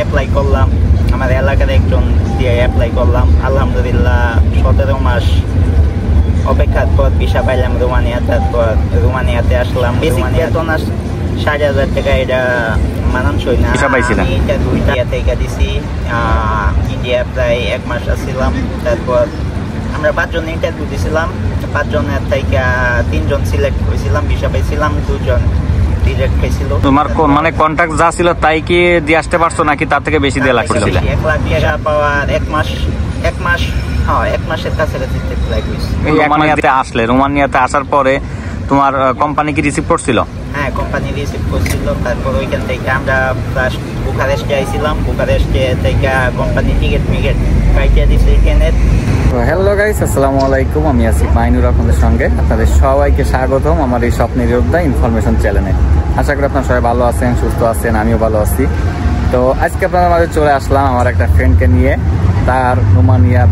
Apply করলাম, আমার এলাকার একজন দিয়ে অ্যাপ্লাই করলাম। আলহামদুলিল্লাহ 17 মাস অপেক্ষার পর ভিসা পাইলাম রোমানিয়া। তারপর রোমানিয়াতে আসলাম। বেসিক বেতন 60,000 টাকা, এটা মানানসই না। আমি এটা 2টা থেকে দিছি। ইন্ডিয়া প্রায় 1 মাস আসছিলাম। তারপর আমরা 5 জন ইন্টারভিউ দিছিলাম। 5 জনের থেকে 3 জন সিলেক্ট হয়েছিলাম, ভিসা পাইছিলাম। 2 জন রিজেক্ট হয়েছিল। তোমার মানে কন্ট্রাক্ট যা ছিল তাই কি দিয়ে আসতে পারছো নাকি তার থেকে বেশি দিয়ে লাগছিল? 1 লাখ টাকা পাওয়ার 1 মাসের কাছাকাছি লাগছে। রোমানিয়াতে আসলে, রোমানিয়াতে আসার পরে তোমার কোম্পানি কি রিসিভ করছিল? হ্যাঁ, কোম্পানি রিসিভ করছিল। তারপর ওইখান থেকে আমরা ফার্স্ট বুখারেস্টে আইছিলাম। বুখারেস্টে থেকে কোম্পানি টিকিট কাইটা দিছে এখানে। তো হ্যালো গাইস, আসসালামু আলাইকুম। আমি আছি মাইনুর আপনাদের সঙ্গে। আপনাদের সবাইকে স্বাগতম আমার এই স্বপ্নের যোদ্ধা ইনফরমেশন চ্যানেলে। আশা করি আপনারা সবাই ভালো আছেন, সুস্থ আছেন, আমিও ভালো আছি। তো আজকে আপনাদের মাঝে চলে আসলাম আমার একটা ফ্রেন্ডকে নিয়ে। তার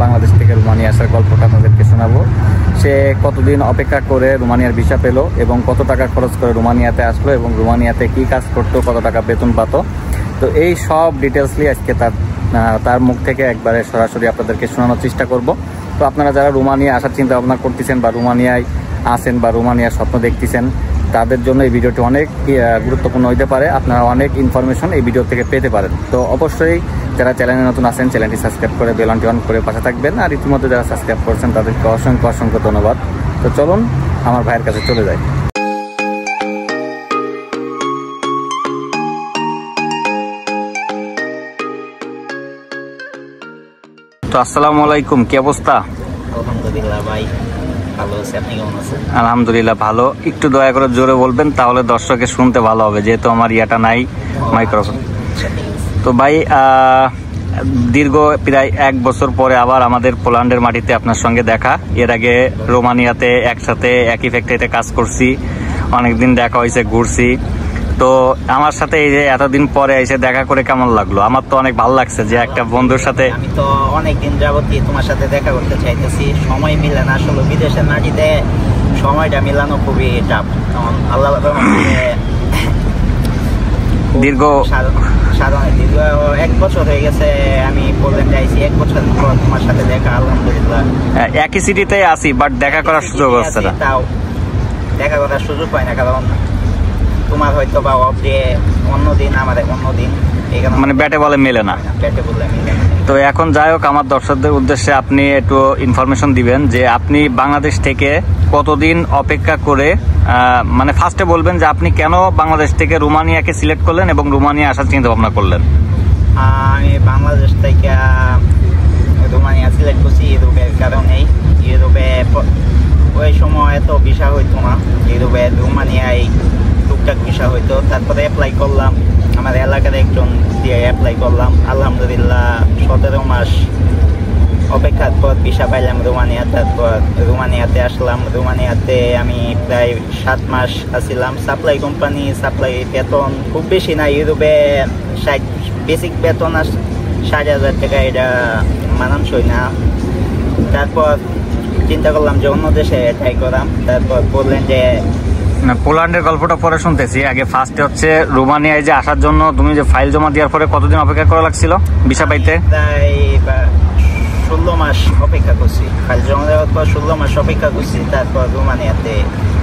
বাংলাদেশ থেকে রোমানিয়া আসার গল্পটা আপনাদেরকে শোনাবো। সে কতদিন অপেক্ষা করে রোমানিয়ার ভিসা পেল এবং কত টাকা খরচ করে রোমানিয়াতে আসলো এবং রোমানিয়াতে কি কাজ করতো, কত টাকা বেতন পাতো। তো এই সব ডিটেলসলি আজকে তার মুখ থেকে একবারে সরাসরি আপনাদেরকে শোনানোর চেষ্টা করব। তো আপনারা যারা রোমানিয়া আসার চিন্তা ভাবনা করতেছেন বা রোমানিয়ায় আছেন বা রোমানিয়ার স্বপ্ন দেখতেছেন, তাদের জন্য এই ভিডিওটি অনেক গুরুত্বপূর্ণ হতে পারে। আপনারা অনেক ইনফরমেশন এই ভিডিও থেকে পেতে পারেন। তো অবশ্যই যারা চ্যানেলে নতুন আছেন চ্যানেলটি সাবস্ক্রাইব করে বেল আইকনটি অন করে পাশে থাকবেন। আর ইতিমধ্যে যারা সাবস্ক্রাইব করছেন তাদেরকে অসংখ্য অসংখ্য ধন্যবাদ। তো চলুন আমার ভাইয়ের কাছে চলে যাই। তো আসসালামু আলাইকুম, কি অবস্থা? আলহামদুলিল্লাহ ভাই, ভালো আছি। আপনি কেমন আছেন? আলহামদুলিল্লাহ ভালো। একটু দয়া করে জোরে বলবেন, তাহলে দর্শকে শুনতে ভালো হবে, যেহেতু আমার ইয়াটা নাই, মাইক্রোফোন। তো ভাই, দীর্ঘ প্রায় 1 বছর পরে আবার আমাদের পোল্যান্ডের মাটিতে আপনার সঙ্গে দেখা। এর আগে রোমানিয়াতে একসাথে একই ফ্যাক্টরিতে কাজ করছি, অনেকদিন দেখা হয়েছে, ঘুরছি। তো আমার সাথে এই যে এতদিন পরে এসে দেখা করে কেমন লাগলো? আমার তো অনেক ভালো লাগছে যে একটা বন্ধুর সাথে। আমি তো অনেকদিন যাবতই তোমার সাথে দেখা করতে চাইতেছি, সময় মিলে না। আসলে বিদেশের মাটিতে সময়টা মিলানো খুবই টাফ। আল্লাহ দীর্ঘ 1 বছর হয়ে গেছে আমি পোল্যান্ডে আইছি। 1 বছর পর তোমার সাথে দেখা। আলহামদুলিল্লাহ একই সিটিতে আছি, বাট দেখা করার সুযোগ হচ্ছে না। তাও দেখা করার সুযোগ পাই না, কারণ তোমার হয়তো বা অফ ডে অন্যদিন, আমাদের অন্যদিন, মানে ব্যাটে বলে মেলে না। তো এখন যাই হোক, আমার দর্শকদের উদ্দেশ্যে আপনি একটু ইনফরমেশন দিবেন যে আপনি বাংলাদেশ থেকে কতদিন অপেক্ষা করে, মানে ফার্স্টে বলবেন যে আপনি কেন বাংলাদেশ থেকে রোমানিয়াকে সিলেক্ট করলেন এবং রোমানিয়া আসার চিন্তা ভাবনা করলেন। আমি বাংলাদেশ থেকে রোমানিয়া সিলেক্ট করছি ইউরোপের কারণেই। ইউরোপে ওই সময় এত ভিসা হইতো না, ইউরোপে রোমানিয়ায় টুকটাক ভিসা হইতো। তারপরে অ্যাপ্লাই করলাম, আমার এলাকার একজন দিয়ে অ্যাপ্লাই করলাম। আলহামদুলিল্লাহ 17 মাস অপেক্ষার পর ভিসা পাইলাম রোমানিয়া। তারপর রোমানিয়াতে আসলাম। রোমানিয়াতে আমি প্রায় 7 মাস আসছিলাম। সাপ্লাই কোম্পানি, সাপ্লাই বেতন খুব বেশি না। ইউরোপে বেসিক বেতন 60,000 টাকা, এটা মানানসই না। তারপর চিন্তা করলাম যে অন্য দেশে ট্রাই করাম। তারপর বললেন যে পোল্যান্ডের গল্পটা পরে শুনতেছি। আগে ফার্স্টে হচ্ছে রোমানিয়ায় যে আসার জন্য তুমি যে ফাইল জমা দেওয়ার পরে কতদিন অপেক্ষা করা লাগছিল ভিসা পাইতে? প্রায় 16 মাস অপেক্ষা করছি। ফাইল জমা দেওয়ার পর 16 মাস অপেক্ষা করছি। তারপর রোমানিয়াতে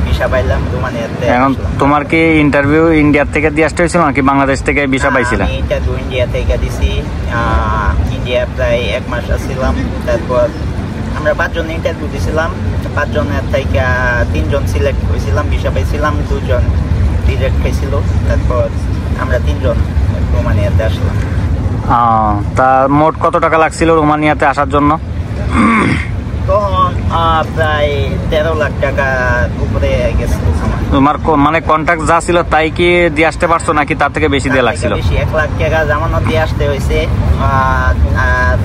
ভিসা পাইলাম। রোমানিয়াতে এখন তোমার কি ইন্টারভিউ ইন্ডিয়ার থেকে দিয়ে আসতে হয়েছিল নাকি বাংলাদেশ থেকে ভিসা পাইছিলা? আমি ইন্টারভিউ ইন্ডিয়া থেকে দিছি। ইন্ডিয়া প্রায় 1 মাস আসছিলাম। তারপর আমরা 5 জন ইন্টারভিউ দিছিলাম। 5 জনের থেকে 3 জন সিলেক্ট হয়েছিলাম, ভিসা পাইছিলাম। 2 জন রিজেক্ট হয়েছিল। তারপর আমরা 3 জন রোমানিয়াতে আসলাম। তা মোট কত টাকা লাগছিল রোমানিয়াতে আসার জন্য? তখন প্রায় 13 লাখ টাকা উপরে গেছে। তোমার মানে কন্ট্রাক্ট যা ছিল তাই কি দিয়ে আসতে পারছো নাকি তার থেকে বেশি দিয়ে লাগছিল? 1 লাখ টাকা জামানত দিয়ে আসতে হয়েছে।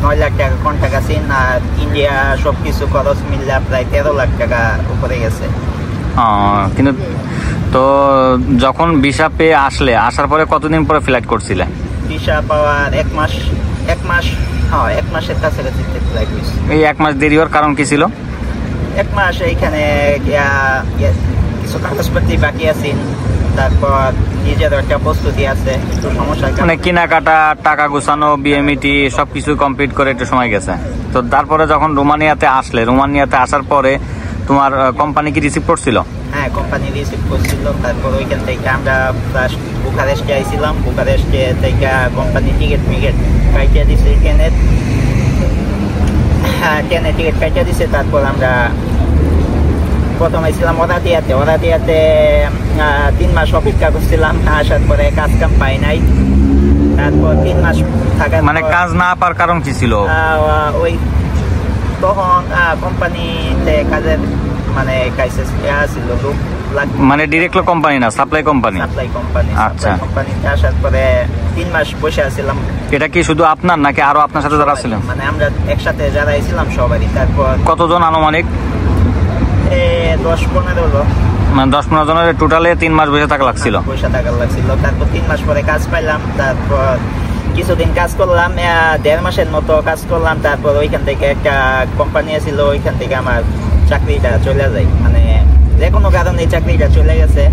9 লাখ টাকা কন্ট্রাক্ট আছে। আর ইন্ডিয়া সবকিছু খরচ মিললে প্রায় 13 লাখ টাকা উপরে গেছে। কিন্তু তো যখন ভিসা পেয়ে আসার পরে কতদিন পরে ফ্লাইট করছিলে? ভিসা পাওয়ার 1 মাসের কাছাকাছি ফ্লাইট হয়েছে। এই 1 মাস দেরি হওয়ার কারণ কি ছিল? 1 মাস এইখানে কিছু কাগজপত্র বাকি আছে। তারপর নিজের একটা প্রস্তুতি আছে, একটু সমস্যা। মানে কেনাকাটা, টাকা গুছানো, বিএমইটি সবকিছু কমপ্লিট করে একটু সময় গেছে। তো তারপরে যখন রোমানিয়াতে আসলে, রোমানিয়াতে আসার পরে তোমার কোম্পানি কি রিসিভ করছিল? হ্যাঁ, কোম্পানি রিসিভ করছিল। তারপর ওইখান থেকে আমরা ফার্স্ট বুখারেস্টে আইছিলাম। বুখারেস্টে থেকে কোম্পানি টিকিট কাটিয়ে দিছে, ট্রেনের টিকিট কাটিয়ে দিছে। তারপর আমরা প্রথম আইছিলাম ওরাদিয়াতে। 3 মাস অপেক্ষা করছিলাম, আসার পরে কাজ কাম পাই নাই। তারপর 3 মাস থাকার, মানে কাজ না পাওয়ার কারণ কি ছিল? ওই তখন কোম্পানিতে কাজের মানে ক্রাইসিস ছিল, লোক লাগতো। মানে ডিরেক্ট কোম্পানি না, সাপ্লাই কোম্পানি? Supply company. আচ্ছা। কোম্পানিতে আসার পরে 3 মাস বসে আছিলাম। এটা কি শুধু আপনার নাকি আরো আপনার সাথে যারা ছিলেন? মানে আমরা একসাথে যারা আইছিলাম সবারই। তারপর কতজন আনুমানিক? 10-15 লোক। মানে 10-15 জনের টোটালে 3 মাস বসে থাকা লাগছিল? বসে থাকা লাগছিল। তারপর 3 মাস পরে কাজ পাইলাম। তারপর কিছুদিন কাজ করলাম, 1.5 মাসের মতো কাজ করলাম। তারপর ওইখান থেকে একটা কোম্পানি ছিল, ওইখান থেকে আমার চাকরিটা চলে যায়, মানে যে কোনো কারণে চাকরিটা চলে গেছে।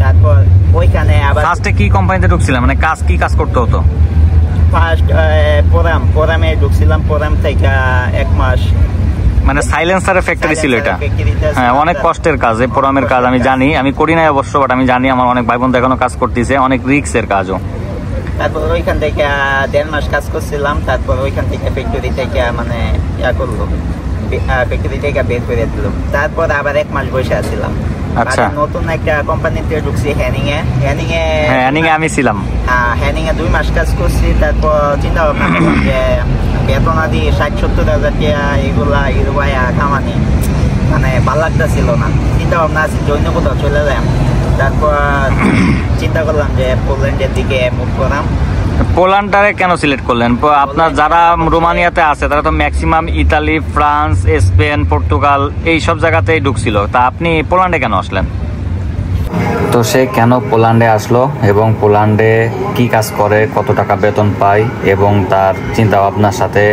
তারপর ওইখানে আবার ফার্স্টে কি কোম্পানিতে ঢুকছিলাম, মানে কি কাজ করতে হতো? ফার্স্ট পোরামে ঢুকছিলাম। পোরাম থেকে 1 মাস, মানে সাইলেন্সারের ফ্যাক্টরি ছিল এটা। হ্যাঁ, অনেক কষ্টের কাজ এই পোরামের কাজ। আমি জানি, আমি করি নাই অবশ্য, বাট আমি জানি আমার অনেক ভাই বোন এখনো কাজ করতেছে, অনেক রিস্কের কাজও। তারপর ওইখান থেকে 1.5 মাস কাজ করছিলাম। তারপর ওইখান থেকে ফ্যাক্টরি থেকে মানে করলো, ফ্যাক্টরি থেকে বের করে দিল। তারপর আবার 1 মাস বসে আছিলাম। আচ্ছা। নতুন একটা কোম্পানিতে ঢুকছি, হ্যানিং এ। আমি ছিলাম। হ্যানিং এ 2 মাস কাজ করছি। তারপর চিন্তা ভাবনা করলাম যে বেতন আদি 60-70 হাজার টাকা এগুলা কামানি মানে ভালো লাগতেছিল না। চিন্তা ভাবনা আছে জৈন কোথাও চলে যায়। তারপর চিন্তা করলাম যে পোল্যান্ডের দিকে মুভ করাম। পোল্যান্ডটারে কেন সিলেক্ট করলেন? আপনার যারা রোমানিয়াতে আছে তারা তো maximum Italy, France, Spain, Portugal এই সব জায়গাতেই ঢুকছিল, তা আপনি পোল্যান্ডে কেন আসলেন? তো সে কেন পোল্যান্ডে আসলো এবং পোল্যান্ডে কি কাজ করে, কত টাকা বেতন পায় এবং তার চিন্তা ভাবনার সাথে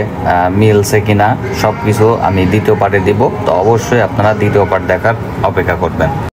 মিলছে কিনা সব কিছু আমি দ্বিতীয় পার্টে দিব। তো অবশ্যই আপনারা দ্বিতীয় পার্ট দেখার অপেক্ষা করবেন।